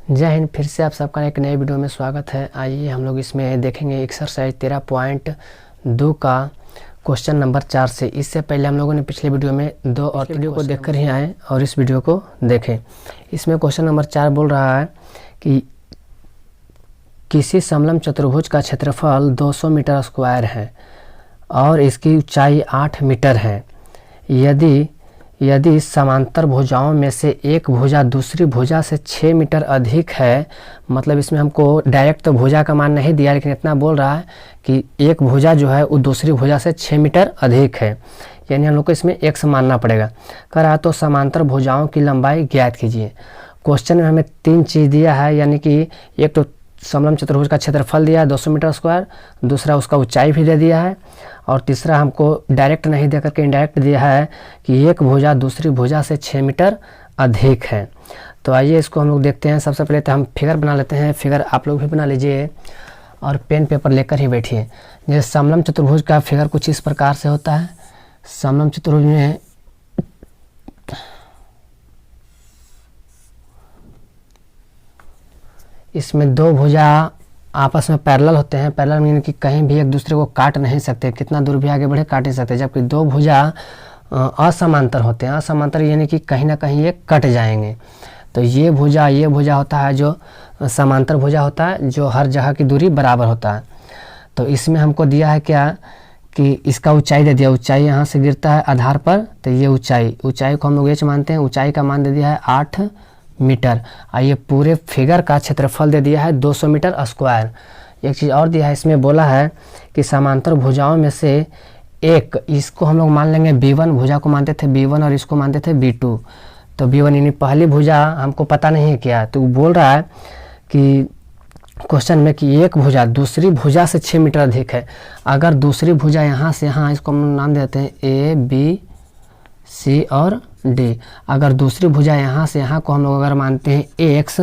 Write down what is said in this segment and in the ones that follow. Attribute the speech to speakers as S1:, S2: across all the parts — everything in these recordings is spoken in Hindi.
S1: जय हिंद। फिर से आप सबका एक नए वीडियो में स्वागत है। आइए हम लोग इसमें देखेंगे एक्सरसाइज 13.2 का क्वेश्चन नंबर 4 से। इससे पहले हम लोगों ने पिछले वीडियो में 2 और वीडियो को देखकर ही आए और इस वीडियो को देखें। इसमें क्वेश्चन नंबर 4 बोल रहा है कि किसी समलंब चतुर्भुज का क्षेत्रफल 200 मीटर स्क्वायर है और इसकी ऊंचाई 8 मीटर है। यदि समांतर भुजाओं में से एक भुजा दूसरी भुजा से 6 मीटर अधिक है, मतलब इसमें हमको डायरेक्ट तो भुजा का मान नहीं दिया, लेकिन इतना बोल रहा है कि एक भुजा जो है वो दूसरी भुजा से 6 मीटर अधिक है, यानी हम लोग को इसमें x मानना पड़ेगा। कह रहा तो समांतर भुजाओं की लंबाई ज्ञात कीजिए। क्वेश्चन में हमें 3 चीज़ दिया है, यानी कि एक तो समलंब चतुर्भुज का क्षेत्रफल दिया है 200 मीटर स्क्वायर, दूसरा उसका ऊंचाई भी दे दिया है, और तीसरा हमको डायरेक्ट नहीं दे करके इनडायरेक्ट दिया है कि एक भुजा दूसरी भुजा से 6 मीटर अधिक है। तो आइए इसको हम लोग देखते हैं। सबसे पहले तो हम फिगर बना लेते हैं। फिगर आप लोग भी बना लीजिए और पेन पेपर लेकर ही बैठिए। जैसे समलंब चतुर्भुज का फिगर कुछ इस प्रकार से होता है। समलंब चतुर्भुज में इसमें दो भुजा आपस में पैरेलल होते हैं। पैरेलल मीन कि कहीं भी एक दूसरे को काट नहीं सकते, कितना दूर भी आगे बढ़े काट नहीं सकते। जबकि दो भुजा असमांतर होते हैं। असमांतर यानी कि कहीं ना कहीं ये कट जाएंगे। तो ये भुजा होता है जो समांतर भुजा होता है, जो हर जगह की दूरी बराबर होता है। तो इसमें हमको दिया है क्या कि इसका ऊंचाई दे दिया। ऊंचाई यहाँ से गिरता है आधार पर, तो ये ऊंचाई को हम लोग h मानते हैं। ऊंचाई का मान दे दिया है 8 मीटर। ये पूरे फिगर का क्षेत्रफल दे दिया है 200 मीटर स्क्वायर। एक चीज़ और दिया है, इसमें बोला है कि समांतर भुजाओं में से एक, इसको हम लोग मान लेंगे B1, भुजा को मानते थे B1 और इसको मानते थे B2। तो B1 यानी पहली भुजा हमको पता नहीं है क्या, तो बोल रहा है कि क्वेश्चन में कि एक भुजा दूसरी भुजा से 6 मीटर अधिक है। अगर दूसरी भुजा यहाँ से यहाँ, इसको हम नाम देते हैं A, B, C और D। अगर दूसरी भुजा यहाँ से यहाँ को हम लोग अगर मानते हैं x,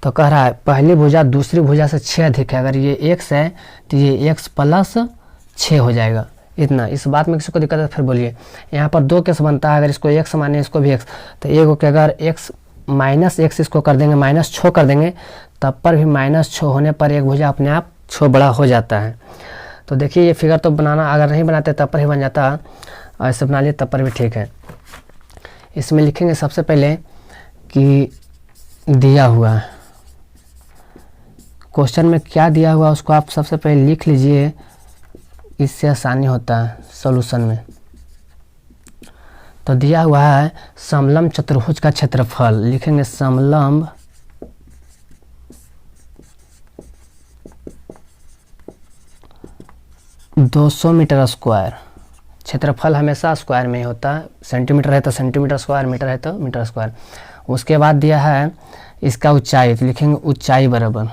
S1: तो कह रहा है पहली भुजा दूसरी भुजा से 6 अधिक है। अगर ये x है तो ये x प्लस 6 हो जाएगा। इतना, इस बात में किसी को दिक्कत है फिर बोलिए। यहाँ पर 2 केस बनता है, अगर इसको x माने इसको भी x, तो एक को अगर x माइनस x इसको कर देंगे, -6 कर देंगे, तब पर भी -6 होने पर एक भुजा अपने आप 6 बड़ा हो जाता है। तो देखिए ये फिगर तो बनाना, अगर नहीं बनाते तब पर ही बन जाता, ऐसे बना लिए तब पर भी ठीक है। इसमें लिखेंगे सबसे पहले कि दिया हुआ है, क्वेश्चन में क्या दिया हुआ उसको आप सबसे पहले लिख लीजिए, इससे आसानी होता है सॉल्यूशन में। तो दिया हुआ है समलंब चतुर्भुज का क्षेत्रफल, लिखेंगे समलंब (200 मीटर स्क्वायर). क्षेत्रफल हमेशा स्क्वायर में ही होता है, सेंटीमीटर है तो सेंटीमीटर स्क्वायर, मीटर है तो मीटर स्क्वायर। उसके बाद दिया है इसका ऊंचाई, तो लिखेंगे ऊंचाई बराबर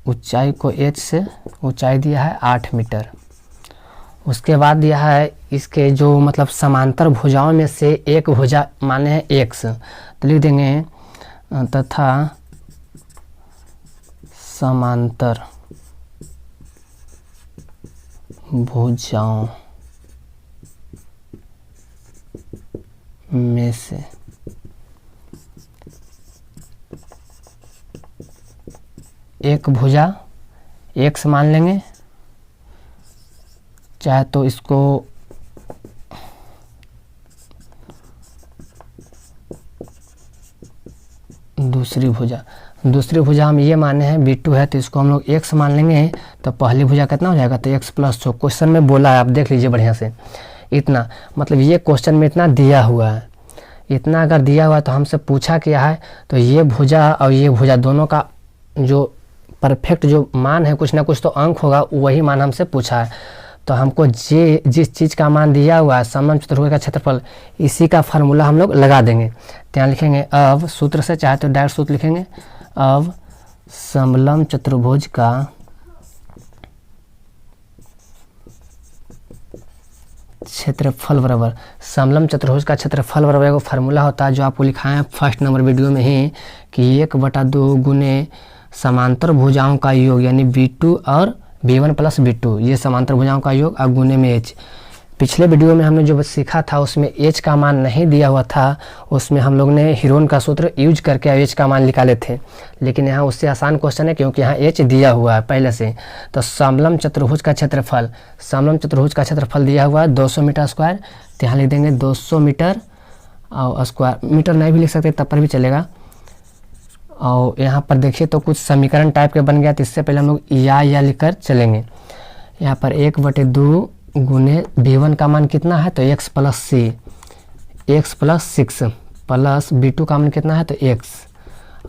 S1: ऊंचाई को h से, ऊंचाई दिया है 8 मीटर। उसके बाद दिया है इसके जो मतलब समांतर भुजाओं में से एक भुजा माने हैं x, तो लिख देंगे तथा समांतर भुजाओं में से एक भुजा x मान लेंगे, चाहे तो इसको दूसरी भुजा हम ये माने हैं B2 है, तो इसको हम लोग x मान लेंगे। तो पहली भुजा कितना हो जाएगा, तो x प्लस 6। क्वेश्चन में बोला है, आप देख लीजिए बढ़िया से। इतना मतलब ये क्वेश्चन में इतना दिया हुआ है। इतना अगर दिया हुआ है तो हमसे पूछा क्या है, तो ये भुजा और ये भुजा दोनों का जो परफेक्ट जो मान है, कुछ ना कुछ तो अंक होगा, वही मान हमसे पूछा है। तो हमको जिस चीज़ का मान दिया हुआ है समलंब चतुर्भुज का क्षेत्रफल, इसी का फार्मूला हम लोग लगा देंगे। यहाँ लिखेंगे अब सूत्र से, चाहे तो डायरेक्ट सूत्र लिखेंगे, अब समलंब चतुर्भुज का क्षेत्रफल बराबर, समलंब चतुर्भुज का क्षेत्रफल बराबर एगो फार्मूला होता है जो आपको लिखाए हैं फर्स्ट नंबर वीडियो में ही, कि 1/2 गुने समांतर भुजाओं का योग, यानी B2 और B1 प्लस B2, ये समांतर भुजाओं का योग, और गुने में h। पिछले वीडियो में हमने जो सीखा था उसमें एच का मान नहीं दिया हुआ था, उसमें हम लोग ने हीरोन का सूत्र यूज करके एच का मान निकाले थे। लेकिन यहाँ उससे आसान क्वेश्चन है क्योंकि यहाँ एच दिया हुआ है पहले से। तो समलम चतुर्भुज का क्षेत्रफल, समलम चतुर्भुज का क्षेत्रफल दिया हुआ है 200 मीटर स्क्वायर। तो यहाँ लिख देंगे 200 मीटर और स्क्वायर, मीटर नहीं भी लिख सकते तब पर भी चलेगा। और यहाँ पर देखिए तो कुछ समीकरण टाइप के बन गया। तो इससे पहले हम लोग या लिखकर चलेंगे। यहाँ पर 1/2 गुने b1 का मान कितना है तो x प्लस सी, x प्लस 6 प्लस b2 का मान कितना है तो x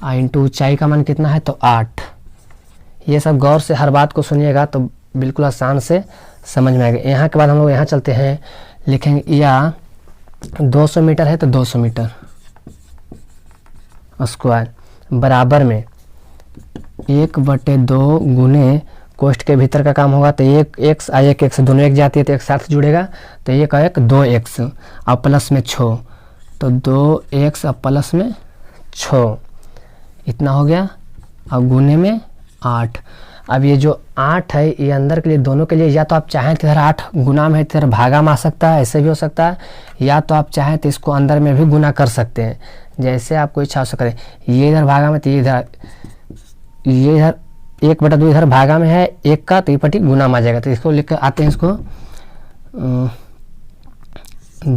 S1: इंटू ऊंचाई का मान कितना है तो 8। ये सब गौर से हर बात को सुनिएगा तो बिल्कुल आसान से समझ में आएगा। यहाँ के बाद हम लोग यहाँ चलते हैं, लिखेंगे या 200 मीटर है तो 200 मीटर स्क्वायर बराबर में 1/2 गुने कोष्ठ के भीतर का काम होगा तो एक x और एक x दोनों एक जाती है तो एक साथ जुड़ेगा तो एक और एक 2x और प्लस में 6 तो 2x और प्लस में 6 इतना हो गया और गुने में 8। अब ये जो 8 है ये अंदर के लिए दोनों के लिए या तो आप चाहें तो इधर 8 गुना में इधर भागा में आ सकता है, ऐसे भी हो सकता है, या तो आप चाहें तो इसको अंदर में भी गुना कर सकते हैं, जैसे आपको इच्छा हो सके। ये इधर भागा में तो ये इधर 1/2 इधर भागा में है एक का तो ये पट्टी गुना में आ जाएगा। तो इसको लिख कर आते हैं, इसको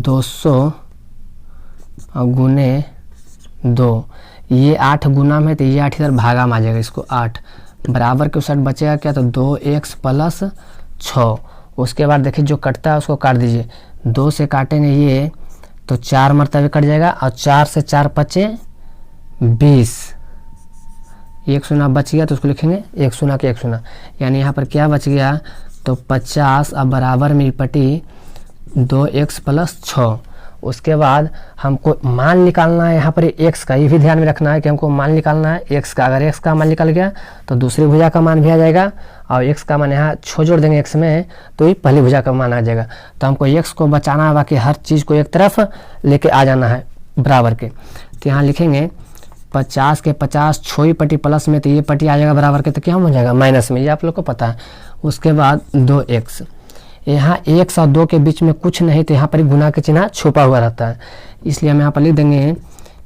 S1: 200 गुने 2, ये 8 गुना में तो ये 8 इधर भागा में आ जाएगा, इसको 8 बराबर के उस साइड बचेगा क्या तो 2x प्लस 6। उसके बाद देखिए जो कटता है उसको काट दीजिए, 2 से काटेंगे ये तो 4 मरतबे कट जाएगा और 4 से 4 पचे 20, 1 शून्य बच गया तो उसको लिखेंगे 1 शून्य के 1 शून्य, यानी यहाँ पर क्या बच गया तो 50 और बराबर में पटी 2x प्लस 6। उसके बाद हमको मान निकालना है यहाँ पर x का, ये भी ध्यान में रखना है कि हमको मान निकालना है x का। अगर x का मान निकल गया तो दूसरी भुजा का मान भी आ जाएगा और x का मान यहाँ जोड़ देंगे x में तो ये पहली भुजा का मान आ जाएगा। तो हमको x को बचाना है, बाकी हर चीज़ को एक तरफ लेके आ जाना है बराबर के। तो यहाँ लिखेंगे 50 के 50 6 पट्टी प्लस में तो ये पट्टी आ जाएगा बराबर के, तो क्या हो जाएगा माइनस में, ये आप लोग को पता है। उसके बाद 2x, यहाँ 1 और 2 के बीच में कुछ नहीं तो यहाँ पर गुना के चिन्ह छुपा हुआ रहता है, इसलिए हम यहाँ पर लिख देंगे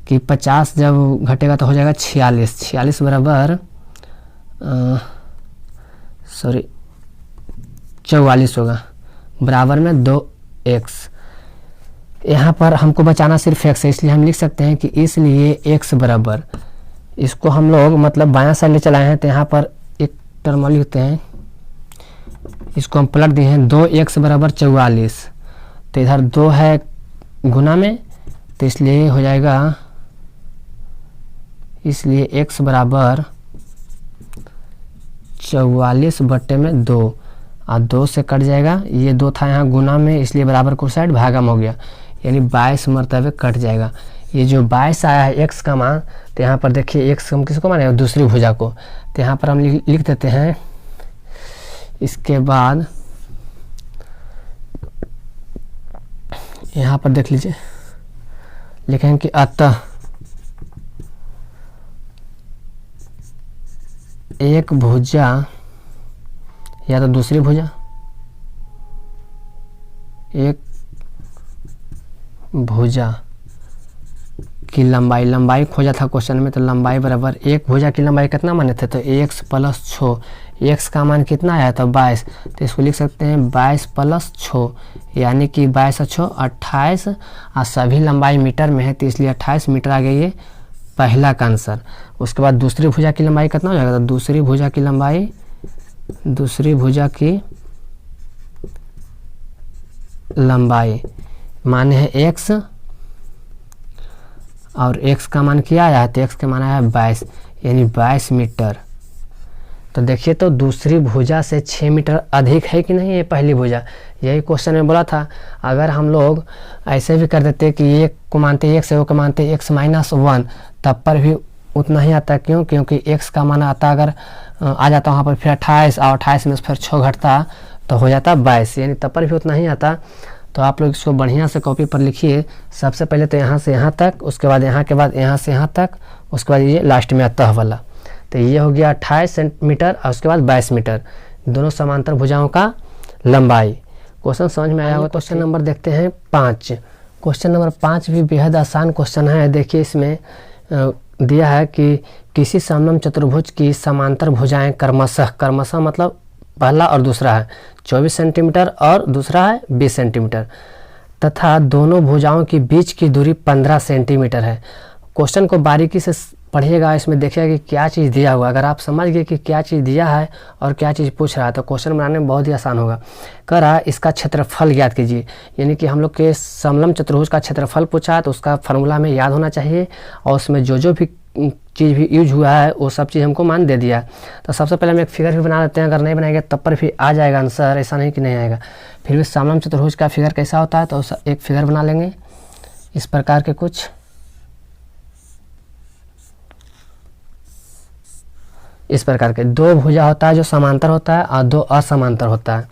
S1: कि 50 जब घटेगा तो हो जाएगा 46, 46 बराबर 44 होगा बराबर में 2x। यहाँ पर हमको बचाना सिर्फ x है, इसलिए हम लिख सकते हैं कि इसलिए x बराबर, इसको हम लोग मतलब बायां साइड ले चलाए हैं तो यहाँ पर एक टर्म लिखते हैं, इसको हम पलट दिए हैं 2x बराबर 44। तो इधर 2 है गुना में तो इसलिए हो जाएगा, इसलिए x बराबर 44/2 और 2 से कट जाएगा, ये 2 था यहाँ गुना में इसलिए बराबर को साइड भागा में हो गया, यानी 22 मरतबे कट जाएगा। ये जो 22 आया है x का मान, तो यहाँ पर देखिए x हम किसको माने दूसरी भुजा को, तो यहाँ पर हम लिख देते हैं। इसके बाद यहाँ पर देख लीजिए, लिखेंगे कि अतः एक भुजा या तो दूसरी भुजा, एक भुजा की लंबाई खोजा था क्वेश्चन में, तो लंबाई बराबर एक भुजा की लंबाई कितना माने थे तो x प्लस 6, x का मान कितना आया तो 22, तो इसको लिख सकते हैं 22 प्लस 6, यानी कि 22 और 6 28 और सभी लंबाई मीटर में है तो इसलिए 28 मीटर आ गई ये पहला का आंसर। उसके बाद दूसरी भुजा की लंबाई कितना हो जाएगा तो दूसरी भुजा की लंबाई माने है x और x का मान क्या आया है तो x का मान आया है 22, यानी 22 मीटर। तो देखिए तो दूसरी भुजा से 6 मीटर अधिक है कि नहीं ये पहली भुजा, यही क्वेश्चन में बोला था। अगर हम लोग ऐसे भी कर देते कि एक को मानते x है वो को मानते x माइनस 1 तब पर भी उतना ही आता, क्यों क्योंकि x का मान आता अगर आ जाता वहाँ पर फिर 28 और 28 में फिर 6 घटता तो हो जाता 22, यानी तब पर भी उतना ही आता। तो आप लोग इसको बढ़िया से कॉपी पर लिखिए, सबसे पहले तो यहाँ से यहाँ तक, उसके बाद यहाँ के बाद यहाँ से यहाँ तक, उसके बाद ये लास्ट में अतः वाला। तो ये हो गया 28 सेंटीमीटर और उसके बाद 22 मीटर, दोनों समांतर भुजाओं का लंबाई। क्वेश्चन समझ में आया होगा। क्वेश्चन नंबर देखते हैं 5। क्वेश्चन नंबर 5 भी बेहद आसान क्वेश्चन है। देखिए इसमें दिया है कि किसी समलंब चतुर्भुज की समांतर भुजाएं क्रमशः मतलब पहला और दूसरा है 24 सेंटीमीटर और दूसरा है 20 सेंटीमीटर तथा दोनों भुजाओं के बीच की दूरी 15 सेंटीमीटर है। क्वेश्चन को बारीकी से पढ़िएगा, इसमें देखिएगा कि क्या चीज़ दिया हुआ। अगर आप समझ गए कि क्या चीज़ दिया है और क्या चीज़ पूछ रहा है तो क्वेश्चन बनाने में बहुत ही आसान होगा। कह रहा है इसका क्षेत्रफल ज्ञात कीजिए, यानी कि हम लोग के समलंब चतुर्भुज का क्षेत्रफल पूछा है तो उसका फार्मूला हमें याद होना चाहिए और उसमें जो भी चीज़ भी यूज हुआ है वो सब चीज़ हमको मान दे दिया। तो सबसे पहले हम एक फिगर भी बना लेते हैं, अगर नहीं बनाएंगे तब पर भी आ जाएगा आंसर, ऐसा नहीं कि नहीं आएगा। फिर भी समलंब चतुर्भुज का फिगर कैसा होता है तो एक फिगर बना लेंगे इस प्रकार के कुछ। इस प्रकार के दो भुजा होता है जो समांतर होता है और दो असमांतर होता है,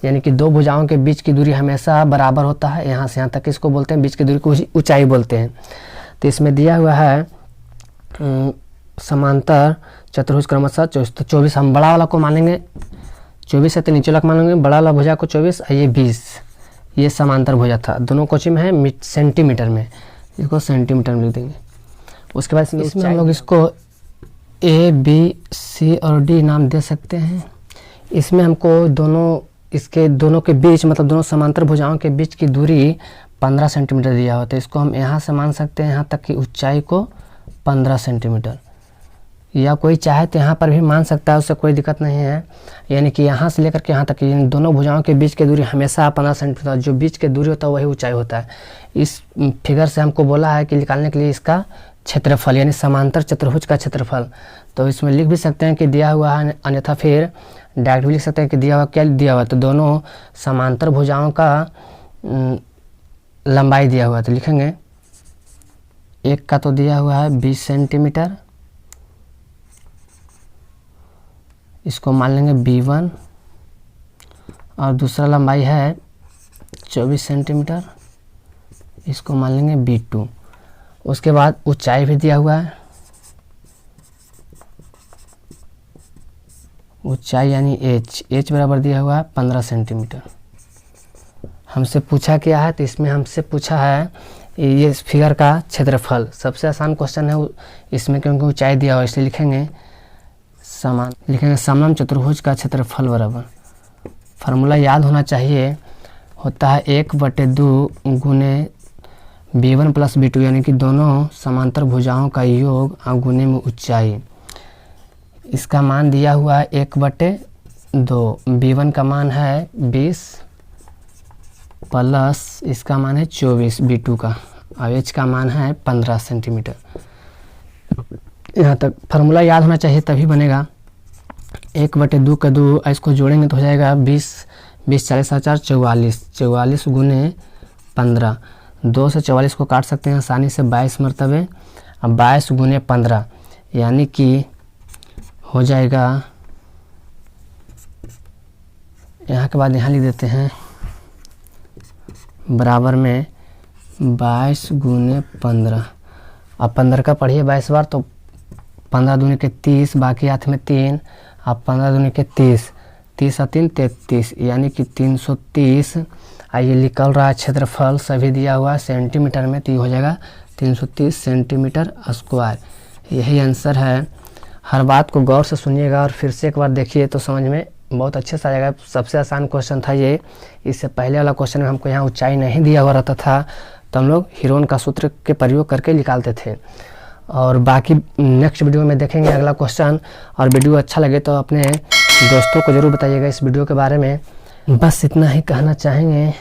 S1: यानी कि दो भुजाओं के बीच की दूरी हमेशा बराबर होता है। यहाँ से यहाँ तक इसको बोलते हैं, बीच की दूरी को ऊंचाई बोलते हैं। तो इसमें दिया हुआ है समांतर चतुर्भुज क्रमशः 24 हम बड़ा वाला को मानेंगे 24 है तो नीचे वाला को मानेंगे बड़ा वाला भुजा को 24 और ये 20, ये समांतर भुजा था। दोनों कोचि में है सेंटीमीटर में, इसको सेंटीमीटर में लिख देंगे। उसके बाद इसमें हम लोग इसको A, B, C और D नाम दे सकते हैं। इसमें हमको दोनों के बीच मतलब दोनों समांतर भुजाओं के बीच की दूरी 15 सेंटीमीटर दिया हुआ, तो इसको हम यहाँ से मान सकते हैं यहाँ तक की ऊंचाई को 15 सेंटीमीटर, या कोई चाहे तो यहाँ पर भी मान सकता है, उससे कोई दिक्कत नहीं है। यानी कि यहाँ से लेकर के यहाँ तक यानी दोनों भुजाओं के बीच की दूरी हमेशा 15 सेंटीमीटर, जो बीच की दूरी होता है वही ऊंचाई होता है। इस फिगर से हमको बोला है कि निकालने के लिए इसका क्षेत्रफल यानी समांतर चतुर्भुज का क्षेत्रफल। तो इसमें लिख भी सकते हैं कि दिया हुआ है, अन्यथा फिर डायरेक्ट भी लिख सकते हैं कि दिया हुआ क्या दिया हुआ, तो दोनों समांतर भुजाओं का लंबाई दिया हुआ। तो लिखेंगे एक का तो दिया हुआ है 20 सेंटीमीटर, इसको मान लेंगे B1, और दूसरा लंबाई है 24 सेंटीमीटर, इसको मान लेंगे B2। उसके बाद ऊंचाई भी दिया हुआ है, ऊंचाई यानी h बराबर दिया हुआ है 15 सेंटीमीटर। हमसे पूछा क्या है, तो इसमें हमसे पूछा है ये फिगर का क्षेत्रफल। सबसे आसान क्वेश्चन है इसमें, क्योंकि ऊंचाई दिया हुआ इसलिए लिखेंगे समलंब चतुर्भुज का क्षेत्रफल बराबर, फार्मूला याद होना चाहिए, होता है 1/2 गुने B1 प्लस B2, यानी कि दोनों समांतर भुजाओं का योग और गुने में ऊंचाई। इसका मान दिया हुआ है 1/2, B1 का मान है 20 प्लस इसका मान है 24 B2 का, और h का मान है 15 सेंटीमीटर। यहाँ तक फार्मूला याद होना चाहिए तभी बनेगा। 1/2 का 2, इसको जोड़ेंगे तो हो जाएगा 20 40 4 44 गुने 15, 2 से 44 को काट सकते हैं आसानी से 22 मरतबे, अब 22 गुने 15 यानी कि हो जाएगा, यहाँ के बाद यहाँ लिख देते हैं बराबर में 22 गुने 15। अब 15 का पढ़िए 22 बार तो 15 दूनी के 30, बाकी हाथ में 3, अब 15 दूनी के 30, 30 और 3 33, यानी कि 330। ये निकल रहा है क्षेत्रफल, सभी दिया हुआ है सेंटीमीटर में, तो ये हो जाएगा 330 सेंटीमीटर स्क्वायर। यही आंसर है। हर बात को गौर से सुनिएगा और फिर से एक बार देखिए तो समझ में बहुत अच्छे से आ जाएगा। सबसे आसान क्वेश्चन था ये। इससे पहले वाला क्वेश्चन में हमको यहाँ ऊंचाई नहीं दिया हुआ रहता था, तो हम लोग हीरोन का सूत्र के प्रयोग करके निकालते थे। और बाकी नेक्स्ट वीडियो में देखेंगे अगला क्वेश्चन। और वीडियो अच्छा लगे तो अपने दोस्तों को ज़रूर बताइएगा इस वीडियो के बारे में। बस इतना ही कहना चाहेंगे।